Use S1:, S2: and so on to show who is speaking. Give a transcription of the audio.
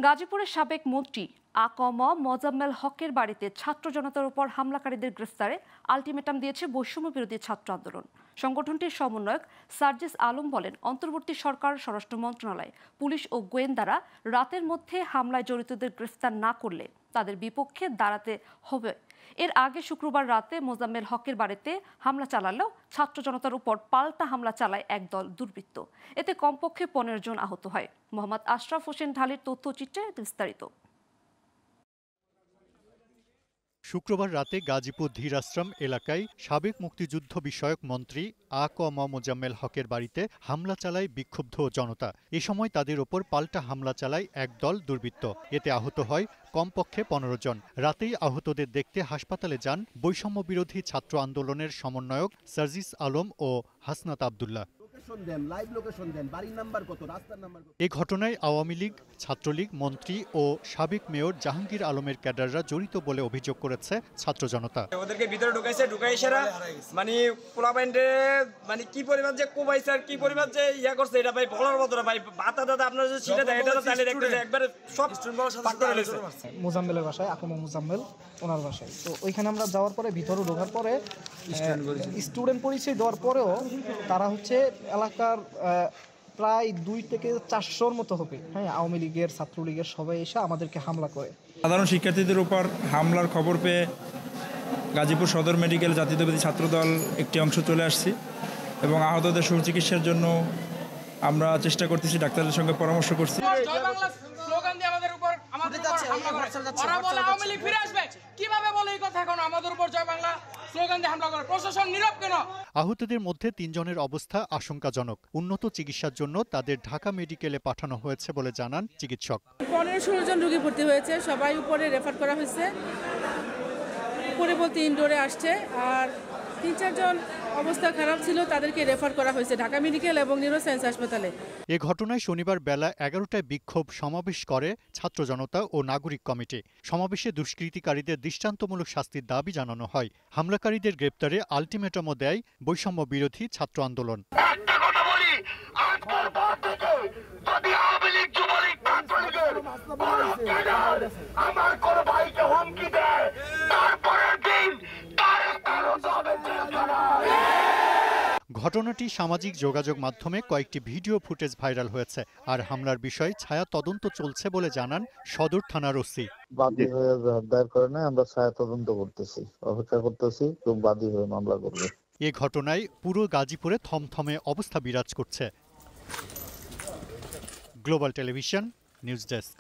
S1: গাজীপুরের সাবেক মন্ত্রী আকম মোজাম্মেল হকের বাড়িতে ছাত্র জনতার উপর হামলাকারীদের গ্রেফতারে আলটিমেটাম দিয়েছে বৈষম্য বিরোধী ছাত্র আন্দোলন। সংগঠনটির সমন্বয়ক সার্জিস আলম বলেন, অন্তর্বর্তী সরকার, স্বরাষ্ট্র মন্ত্রণালয়, পুলিশ ও গোয়েন্দারা রাতের মধ্যে হামলায় জড়িতদের গ্রেফতার না করলে তাদের বিপক্ষে দাঁড়াতে হবে। এর আগে শুক্রবার রাতে মোজাম্মেল হকের বাড়িতে হামলা চালালেও ছাত্র জনতার উপর পাল্টা হামলা চালায় একদল দুর্বৃত্ত। এতে কমপক্ষে 15 জন আহত হয়। মোহাম্মদ আশরাফ হোসেন ঢালির তথ্যচিত্রে বিস্তারিত।
S2: শুক্রবার রাতে গাজীপুর ধীরাশ্রম এলাকায় সাবেক মুক্তিযুদ্ধ বিষয়ক মন্ত্রী আকম মোজাম্মেল হকের বাড়িতে হামলা চালায় বিক্ষুব্ধ জনতা। এ সময় তাদের ওপর পাল্টা হামলা চালায় একদল দুর্বৃত্ত। এতে আহত হয় কমপক্ষে 15 জন। রাতেই আহতদের দেখতে হাসপাতালে যান বৈষম্য বিরোধী ছাত্র আন্দোলনের সমন্বয়ক সার্জিস আলম ও হাসনাত আবদুল্লাহ। এ ঘটনায় আওয়ামী লীগ, ছাত্রলীগ, মন্ত্রী ও সাবেক মেয়র জাহাঙ্গীর আলমের ক্যাডাররা জড়িত বলে অভিযোগ করেছে ছাত্র জনতা।
S3: ওদেরকে ভিতরে ঢুকাইছেরা মানে পোলাপাইন্ডে মানে কি পরিমাণ যে কোবাইছে আর কি পরিমাণ যে ইয়া করছে এটা ভাই বলার মতো না ভাই। বাতা দাদা আপনারা যে সেটা দেয় এটা তো তাহলে দেখতেছে একবারে সব ফাঁক করে লেছে।
S4: মোজাম্মেলের বাসায় আকম মোজাম্মেল ওনার বাসায়, তো ওইখানে আমরা যাওয়ার পরে ভিতরে ঢোকার পরে স্টুডেন্ট পরিচয় দেওয়ার পরেও তারা হচ্ছে এলাকার প্রায় 2 থেকে 400-র মতো হবে, হ্যাঁ, আওয়ামী লীগের, ছাত্রলীগের সবাই এসে আমাদেরকে হামলা করে।
S5: সাধারণ শিক্ষার্থীদের উপর হামলার খবর পেয়ে গাজীপুর সদর মেডিকেল জাতীয়তাবাদী ছাত্রদল একটি অংশ চলে আসছি এবং আহতদের সুচিকিৎসার জন্য আমরা চেষ্টা করতেছি, ডাক্তারদের সঙ্গে পরামর্শ করছি।
S2: আহতদের মধ্যে 3 জনের অবস্থা আশঙ্কাজনক। উন্নত চিকিৎসার জন্য তাদের ঢাকা মেডিকেলে পাঠানো হয়েছে বলে জানান চিকিৎসক।
S6: 15-16 জন রোগী ভর্তি হয়েছে, সবাই উপরে রেফার করা হয়েছে। উপরে বলতে ইনডোরে আসছে, আর 3-4 জন অবস্থা খারাপ ছিল, তাদেরকে রেফার করা হয়েছে ঢাকা মেডিকেল এবং নিউরোসায়েন্স হাসপাতালে।
S2: এ ঘটনায় শনিবার বেলা 11টায় বিক্ষোভ সমাবেশ করে ছাত্র জনতা ও নাগরিক কমিটি। সমাবেশে দুষ্কৃতিকারীদের দৃষ্টান্তমূলক শাস্তির দাবি জানানো হয়। হামলাকারীদের গ্রেপ্তারে আলটিমেটামও দেয় বৈষম্য বিরোধী ছাত্র আন্দোলন। ঘটনাটি সামাজিক যোগাযোগ মাধ্যমে কয়েকটি ভিডিও ফুটেজ ভাইরাল হয়েছে। আর হামলার বিষয়ে ছায়া তদন্ত চলছে বলে জানান সদর থানার ওসি।
S7: বাদী হয়ে দায়ের করে না, আমরা ছায়া তদন্ত করতেছি, অপেক্ষা করতেছি, তো বাদী হয়ে মামলা করবে।
S2: এ ঘটনায় পুরো গাজীপুরে থমথমে অবস্থা বিরাজ করছে। Global television news desk.